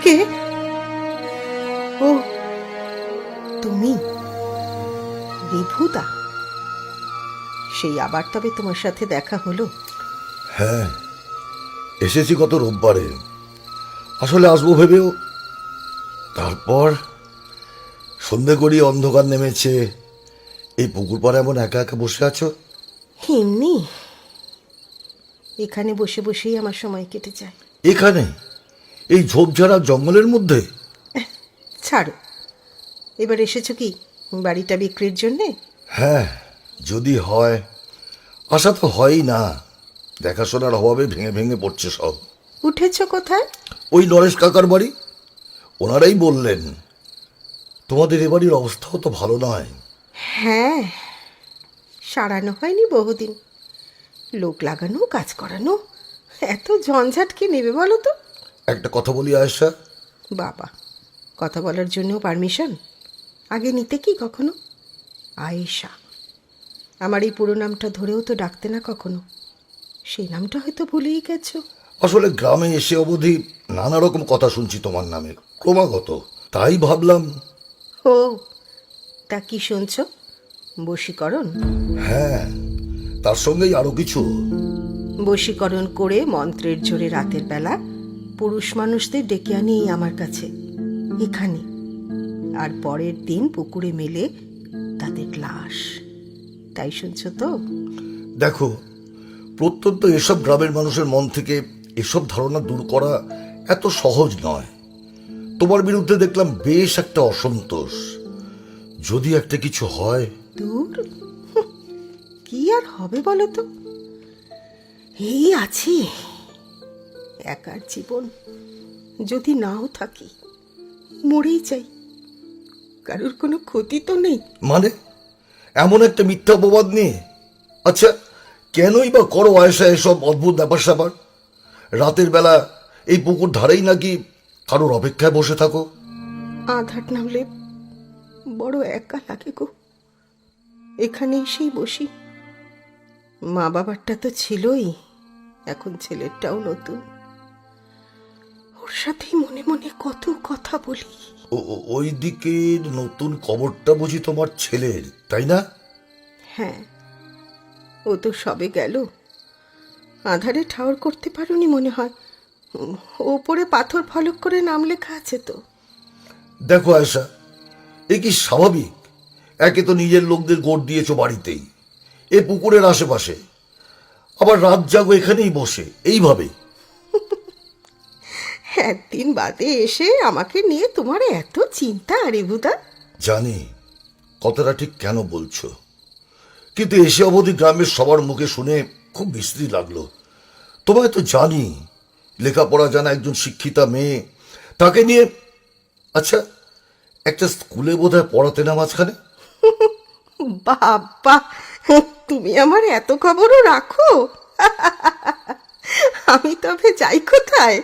কে? ও তুমি রিভুদা? সেই আবার তবে তোমার সাথে দেখা হলো? হ্যাঁ, এসেছি গত রোববারে। আসলে আসবো ভেবেও তারপর সন্ধে গড়িয়ে অন্ধকার নেমেছে। এই পুকুর পাড়ে এমন একা একা বসে আছো? এমনি এখানে বসে বসেই আমার সময় কেটে যায়। এখানে এই ঝোপঝাড়া জঙ্গলের মধ্যে? ছাড়ো, এবার এসেছো কি বাড়িটা বিক্রির জন্যে? হ্যাঁ, যদি হয়। আশা তো হয়ই না, দেখাশোনার অভাবে ভেঙে ভেঙে পড়ছে সব। উঠেছো কোথায়? ওই নরেশ কাকার বাড়ি। ওনারাই বললেন তোমাদের এ বাড়ির অবস্থাও তো ভালো নয়। হ্যাঁ, সারানো হয়নি বহুদিন। লোক লাগানো, কাজ করানো, এত ঝঞ্ঝাট কে নেবে বলো তো? একটা কথা বলি আয়েশা। বাবা, কথা বলার জন্যও পারমিশন? আগে নিতে কি কখনো? আয়েশা, আমার এই পুরো নামটা ধরেও তো ডাকতে না কখনো। সেই নামটা হয়তো ভুলেই গেছো। আসলে গ্রামে এসে অবধি নানা রকম কথা শুনছি তোমার নামে ক্রমাগত, তাই ভাবলাম। ও, তা কি শুনছো? বশীকরণ? হ্যাঁ, তার সঙ্গেই আরো কিছু। বশীকরণ করে মন্ত্রের জোরে রাতের বেলা পুরুষ মানুষদের ডেকে আনি আমার কাছে এখানে, আর পরের দিন পুকুরে মেলে তাদের লাশ। তাই শুনছো তো? দেখো, প্রত্যন্ত এসব গ্রামের মানুষের মন থেকে এসব ধারণা দূর করা এত সহজ নয়। তোমার বিরুদ্ধে দেখলাম বেশ একটা অসন্তোষ। যদি একটা কিছু হয়। দূর, কি আর হবে বলো তো? এই আছি, একার জীবন। যদি নাও থাকি, মরেই যাই। কারোর কোনো ক্ষতি তো নেই। মানে এমন একটা মিথ্যা অপবাদ নিয়ে? আচ্ছা, কেনই বা করো আয়েশা এসব অদ্ভুত ব্যাপার স্যাপার? রাতের বেলা এই পুকুর ধারেই নাকি কারোর অপেক্ষায় বসে থাকো? আধার নামলে বড় একা লাগে গো। এখানে এসেই বসি। মা বাবারটা তো ছিলই, এখন ছেলেরটাও নতুন। ওর সাথেই মনে মনে কত কথা বলি। ওই দিকের নতুন কবরটা বুঝি তোমার ছেলের, তাই না? হ্যাঁ, ও তো সবে গেল। আধারে ঠাউর করতে পারোনি মনে হয়। ওপরে পাথর ফলক করে নাম লেখা আছে তো। দেখো আয়েশা, এ কি স্বাভাবিক? একে তো নিজের লোকদের গোট দিয়েছো বাড়িতেই, এ পুকুরের আশেপাশে, আবার রাত জাগো এখানেই বসে এইভাবে। একদিন বাদে এসে আমাকে নিয়ে তোমার এত চিন্তা রিভুদা? জানি কথাটা ঠিক কেন বলছো, কিন্তু এসে অবধি গ্রামের সবার মুখে শুনে খুব বিশ্রী লাগলো। তোমায় তো জানি, লেখাপড়া জানা একজন শিক্ষিতা মেয়ে, তাকে নিয়ে। আচ্ছা, একটা স্কুলে বোধহয় পড়াতে না মাঝখানে? বাবা, তুমি আমার এত খবরও রাখো? আমি তবে যাই কোথায়?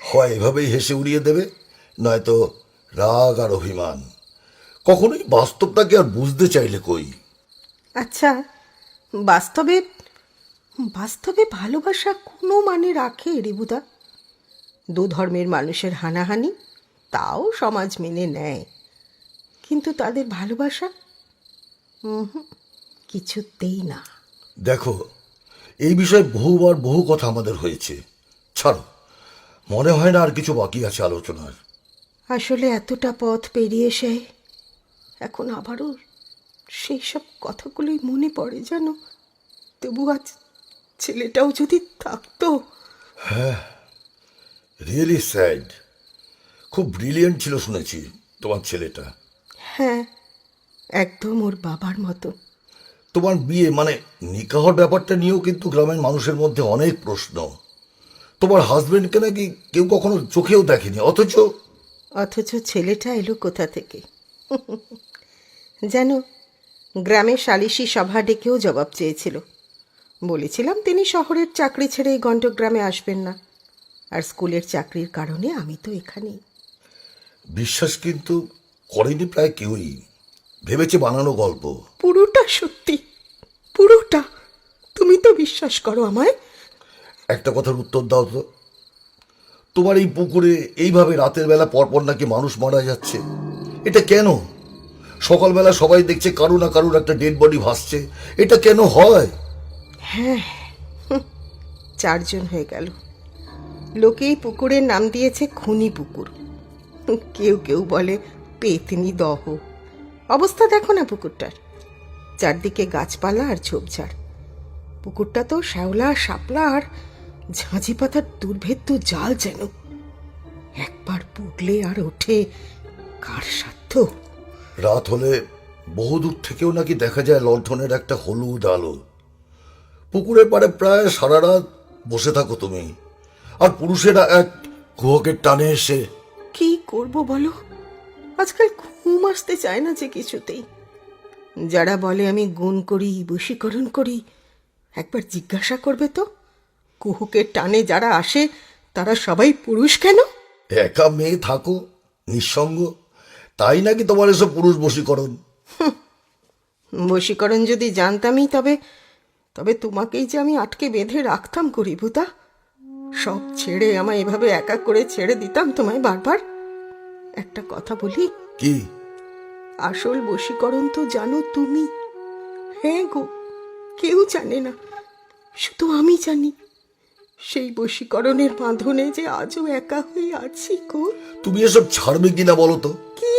হয় এভাবেই হেসে উড়িয়ে দেবে, নয়তো রাগ আর অভিমান। কখনোই বাস্তবটাকে আর বুঝতে চাইলে কই? আচ্ছা, বাস্তবে বাস্তবে ভালোবাসা কোনো মানে রাখে রিবুদা? দু ধর্মের মানুষের হানাহানি, তাও সমাজ মেনে নেয়, কিন্তু তাদের ভালোবাসা কিছুতেই না। দেখো, এই বিষয়ে বহুবার বহু কথা আমাদের হয়েছে। ছাড়ো, মনে হয় না আর কিছু বাকি আছে আলোচনার। আসলে এতটা পথ পেরিয়ে এসে এখন আবারও সেই সব কথাগুলোই মনে পড়ে জানো। তবু আজ ছেলেটাও যদি থাকতো। Really sad. খুব ব্রিলিয়েন্ট ছিল শুনেছি তোমার ছেলেটা। হ্যাঁ, একদম ওর বাবার মতো। তোমার বিয়ে মানে নিকাহর ব্যাপারটা নিয়েও কিন্তু গ্রামের মানুষের মধ্যে অনেক প্রশ্ন। তোমার হাজবেন্ডকে নাকি কেউ কখনো চোখেও দেখেনি, অথচ ছেলেটা এলো কোথা থেকে যেন? গ্রামে সালিশি সভা ডেকেও জবাব চেয়েছিল। বলেছিলাম তিনি শহরের চাকরি ছেড়ে এই গণ্ডগ্রামে আসবেন না, আর স্কুলের চাকরির কারণে আমি তো এখানেই। বিশ্বাস কিন্তু করেনি প্রায় কেউই, ভেবেছে বানানো গল্প। পুরোটা সত্যি, পুরোটা। তুমি তো বিশ্বাস করো আমায়? একটা কথার উত্তর দাও তো, তোমার এই পুকুরে এইভাবে রাতের বেলা পরপর নাকি মানুষ মারা যাচ্ছে, এটা কেন? সকালবেলা সবাই দেখছে কারো না কারোর একটা ডেড বডি ভাসছে, এটা কেন হয়? হ্যাঁ, 4 জন হয়ে গেল। লোকেই পুকুরের নাম দিয়েছে খুনি পুকুর। কেউ কেউ বলে পেতনি দহ। অবস্থা দেখো না পুকুরটার, চারদিকে গাছপালা আর ঝোপঝাড়। পুকুরটা তো শ্যাওলা শাপলা আর ঝাঁঝি পাতার দুর্ভেদ্য জাল যেন। একবার পুড়লে আর ওঠে কার সাধ্য? রাত হলে বহুদূর থেকেও নাকি দেখা যায় লণ্ঠনের একটা হলুদ আলো। পুকুরের পাড়ে প্রায় সারা রাত বসে থাকো তুমি, আর পুরুষেরা এক কুহকের টানে এসে। কি করব বলো, আজকাল ঘুম আসতে চায় না যে কিছুতেই। যারা বলে আমি গুণ করি, বশীকরণ করি, একবার জিজ্ঞাসা করবে তো, কুহুকের টানে যারা আসে তারা সবাই পুরুষ কেন? একা মেয়ে থাকো নিঃসঙ্গ, তাই নাকি তোমার এসব পুরুষ বশীকরণ? বশীকরণ যদি জানতামই তবে তবে তোমাকেই যে আমি আটকে বেঁধে রাখতাম করিবুতা। সব ছেড়ে আমায় এভাবে একা করে ছেড়ে দিতাম তোমায় বারবার? একটা কথা বলি, কি? আসল বশীকরণ তো জানো তুমি। হ্যাঁ গো, কেউ জানে না, শুধু আমি জানি। সেই বশীকরণের বাঁধনে যে আজও একা হয়ে আছি গো। তুমি এসব ছাড়বে কিনা বলো তো? কি?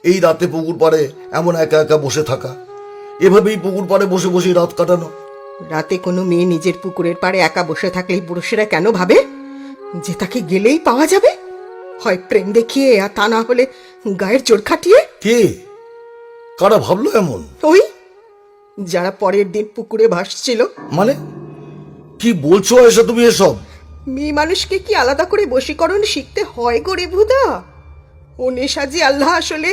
এই রাতে পুকুর পাড়ে এমন একা একা বসে থাকা, এভাবেই পুকুর পাড়ে বসে বসে রাত কাটানো। রাতে কোনো মেয়ে নিজের পুকুরের পাড়ে একা বসে থাকলেই পুরুষেরা কেন ভাবে যে তাকে গেলেই পাওয়া যাবে? হয় প্রেম দেখিয়ে, আর তা না হলে গায়ের জোর খাটিয়ে। কে? কারা ভাবলো এমন? ওই যারা পরের দিন পুকুরে ভাসছিল। মানে কি বলছো এসব তুমি? এসব মেয়ে মানুষকে কি আলাদা করে বশীকরণ শিখতে হয় গো রেভুদা? ও নেশা যে আল্লাহ আসলে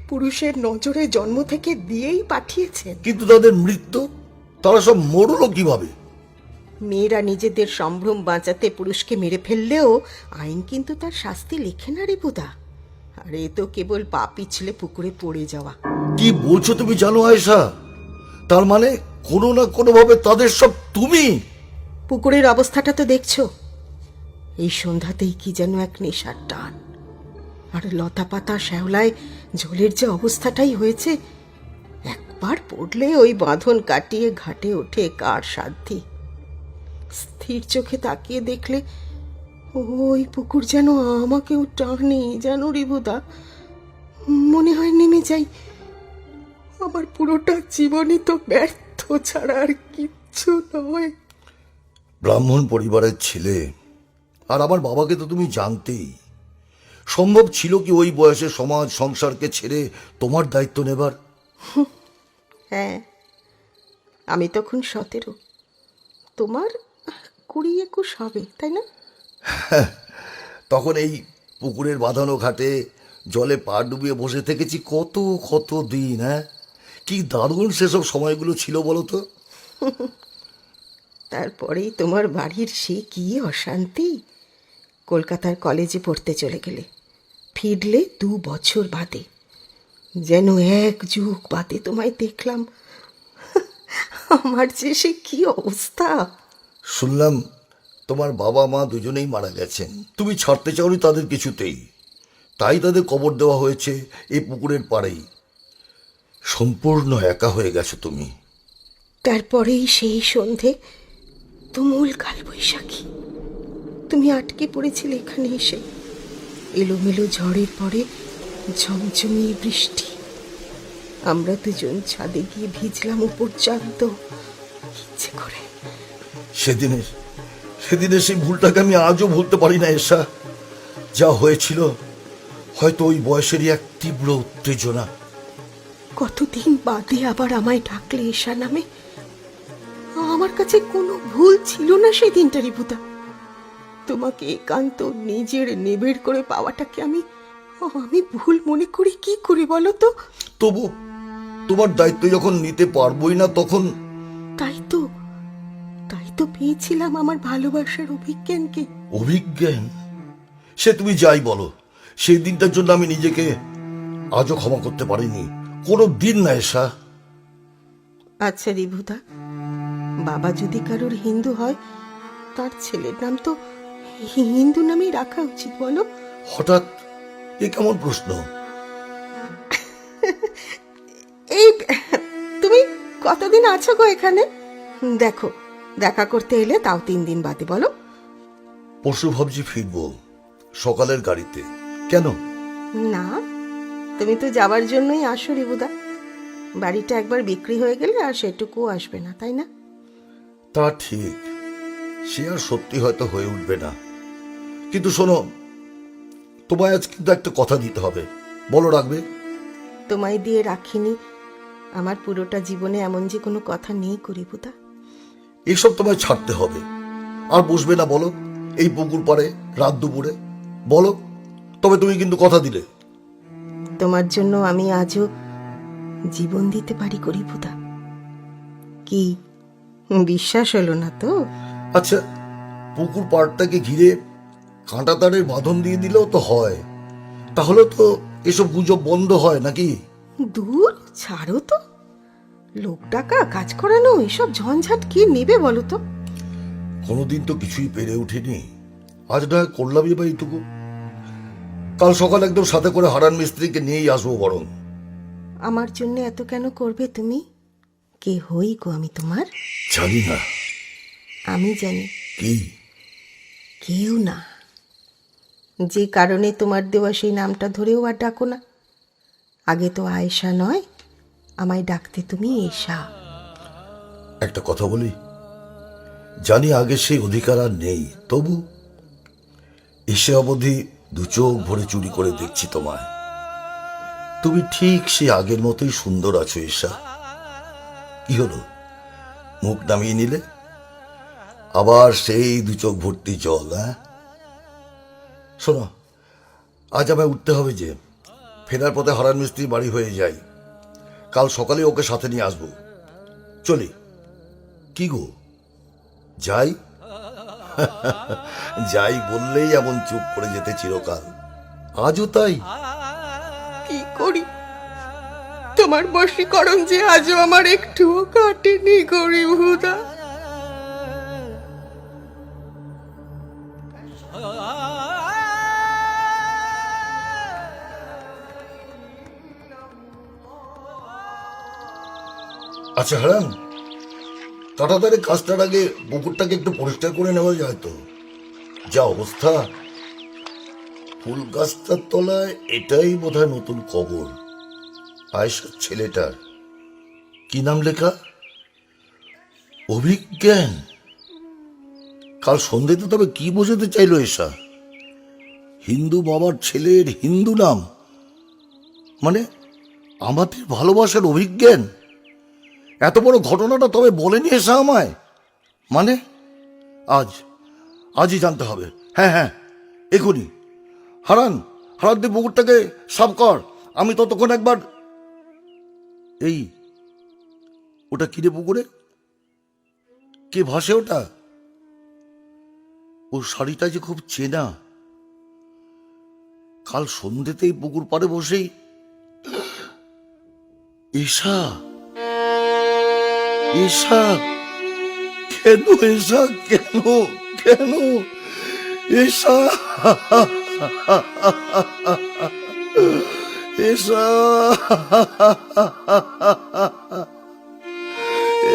পুরুষের নজরে জন্ম থেকে দিয়েই পাঠিয়েছেন। কিন্তু তাদের মৃত্যু, তারা সব মরলো কিভাবে? মেয়েরা নিজেদের সম্ভ্রম বাঁচাতে পুরুষকে মেরে ফেললেও আইন কিন্তু তার শাস্তি লেখে না রেভুদা। আর এ তো কেবল পা পিছলে পুকুরে পড়ে যাওয়া। কি বলছো তুমি জানো আয়েশা? তার মানে কোনো না কোনো ভাবে তাদের সব তুমি। পুকুরের অবস্থাটা তো দেখছো, এই সন্ধ্যাতেই কি যেন এক নেশার টান। আর লতা পাতা শ্যাওলায় জলের যে অবস্থাটাই হয়েছে, একবার পড়লে ওই বাঁধন কাটিয়ে ঘাটে ওঠে কার সাধ্যি? স্থির চোখে তাকিয়ে দেখলে ওই পুকুর যেন আমাকেও টানে যেন রিবুদা। মনে হয় নেমে যাই। আমার পুরোটা জীবনই তো ব্যর্থ ছাড়া আর কিচ্ছু নয়। ব্রাহ্মণ পরিবারের ছেলে, আর আমার বাবাকে তো তুমি জানতেই। সম্ভব ছিল কি ওই বয়সে সমাজ সংসারকে ছেড়ে তোমার দায়িত্ব নেবার? হ্যাঁ, আমি তখন 17, তোমার 20-21 হবে, তাই না? তখন এই পুকুরের বাঁধানো ঘাটে জলে পা ডুবিয়ে বসে থেকেছি কত কত দিন। হ্যাঁ, কি দারুণ সেসব সময়গুলো ছিল বলো তো। তারপরেই তোমার বাড়ির সে কি অশান্তি। কলকাতার কলেজে পড়তে চলে গেলে, ফিরলে 2 বছর বাদে। যেন 1 যুগ বাদে তোমায় দেখলাম। আমার যে সে কি অবস্থা! শুনলাম তোমার বাবা মা দুজনেই মারা গেছেন, তুমি ছাড়তে চাওনি তাদের কিছুতেই, তাই তাদের কবর দেওয়া হয়েছে এই পুকুরের পাড়েই। সম্পূর্ণ একা হয়ে গেছো তুমি। তারপরেই সেই সন্ধে তুমুল কালবৈশাখী। তুমি আটকে পড়েছিলে এখানে এসে। এলোমেলো ঝড়ের পরে ঝমঝমিয়ে বৃষ্টি। আমরা দুজন ছাদে গিয়ে ভিজলাম উপর চাঁদ, ইচ্ছে করে। সেদিনের সেই ভুলটাকে আমি আজও ভুলতে পারি না এসা। যা হয়েছিল হয়তো ওই বয়সেরই এক তীব্র উত্তেজনা। কতদিন বাদে আবার আমায় ডাকলে এশা নামে। আমার কাছে কোনো ভুল ছিল না সেই দিনটা রিপুতা। তোমাকে একান্ত নিজের নিবিড় করে পাওয়াটাকে আমি ভুল মনে করি কি করে বলো তো? তবু তোমার দায়িত্ব যখন নিতে পারবোই না তখন। তাই তো পেয়েছিলাম আমার ভালোবাসার অভিজ্ঞানকে। অভিজ্ঞান? সে তুমি যাই বলো, সেই দিনটার জন্য আমি নিজেকে আজও ক্ষমা করতে পারিনি, কোনো দিন না এসা। আচ্ছা রিভুদা, বাবা যদি কারোর হিন্দু হয়, তার ছেলের নাম তো হিন্দু নামেই রাখা উচিত বলো? হঠাৎ এ কেমন প্রশ্ন? এই তুমি কতদিন আছো গো এখানে? দেখো, দেখা করতে এলে তাও 3 দিন বাদে, বলো। পরশু ভাবছি ফিরবো, সকালের গাড়িতে। কেন? না, তুমি তো যাবার জন্যই আসো রিবুদা। বাড়িটা একবার বিক্রি হয়ে গেলে আর সেটুকু আসবে না, তাই না? তা ঠিক, সে আর সত্যি হয়তো হয়ে উঠবে না। কিন্তু শোনো, তোমায় আজ কিন্তু একটা কথা দিতে হবে। বলো, রাখবে? তোমায় দিয়ে রাখিনি, আমার পুরোটা জীবনে এমন যে কোনো কথা নেই রিবুদা। এসব তোমায় ছাড়তে হবে। আর বসবে না বলো এই পুকুর পাড়ে রাত দুপুরে? বলো, তবে তুমি কিন্তু কথা দিলে। তোমার জন্য আমি আজও জীবন দিতে পারি রিবুদা। কি বিশ্বাস হলো না তো? আচ্ছা, পুকুর পাড়টাকে ঘিরে কাঁটা তারের বাঁধন দিয়ে দিলেও তো হয়। তাহলে তো এসব গুজব বন্ধ হয় নাকি? দূর ছাড়ো তো, লোক ডাকা, কাজ করানো, এসব ঝঞ্ঝাট কি নেবে বলো তো? কোনোদিন তো কিছুই পেরে উঠিনি, আজ না হয় করলামই বা এইটুকু। কাল সকাল একদম সাথে করে হারান মিস্ত্রিকে নিয়েই আসবো বরং। আমার জন্য এত কেন করবে তুমি? কে হই গো আমি তোমার? জানি না। আমি জানি। কি? কেউ না। যে কারণে তোমার দেওয়া সেই নামটা ধরেও আর ডাকো না। আগে তো আয়েশা নয়, আমায় ডাকতে তুমি এশা। একটা কথা বলি, জানি আগে সেই অধিকার আর নেই, তবু এসে অবধি 2 চোখ ভরে চুরি করে দেখছি তোমায়। তুমি ঠিক সে আগের মতোই সুন্দর আছো ঈশা। কি হলো, মুখ নামিয়ে নিলে? আবার সেই 2 চোখ ভর্তি জল? হ্যাঁ, শোনো, আজ আমায় উঠতে হবে, যে ফেরার পথে হারান মিস্ত্রি বাড়ি হয়ে যায়। কাল সকালে ওকে সাথে নিয়ে আসবো। চলি? কি গো, যাই? যাই বললেই এমন চুপ করে যেতে চিরকাল। আজও তাই। কি করি, তোমার বশীকরণ যে আজও আমার একটুও কাটেনি গরিবুদা। আচ্ছা হারান, কাঁটাতারে কাজটার আগে পুকুরটাকে একটু পরিষ্কার করে নেওয়া যায় তো? যা অবস্থা, ফুল গাছটার তলায় এটাই বোধহয় নতুন কবর। আয়েশার ছেলেটার কি নাম লেখা? অভিজ্ঞান। কাল সন্ধ্যেতে তবে কি বোঝাতে চাইলো এসা? হিন্দু বাবার ছেলের হিন্দু নাম, মানে আমাদের ভালোবাসার অভিজ্ঞান। এত বড় ঘটনাটা তবে বলেনি এসা আমায়। মানে আজই জানতে হবে। হ্যাঁ হ্যাঁ, এখনই। হারান, হারান দিয়ে পুকুরটাকে সাফ কর, আমি ততক্ষণ একবার। এই, ওটা কিরে পুকুরে? কে ভাসে ওটা? ওর শাড়িটা যে খুব চেনা। কাল সন্ধ্যেতেই পুকুর পাড়ে বসেই এসা। এসা কেন? এসা কেন? কেন এসা? এসা,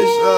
এসা।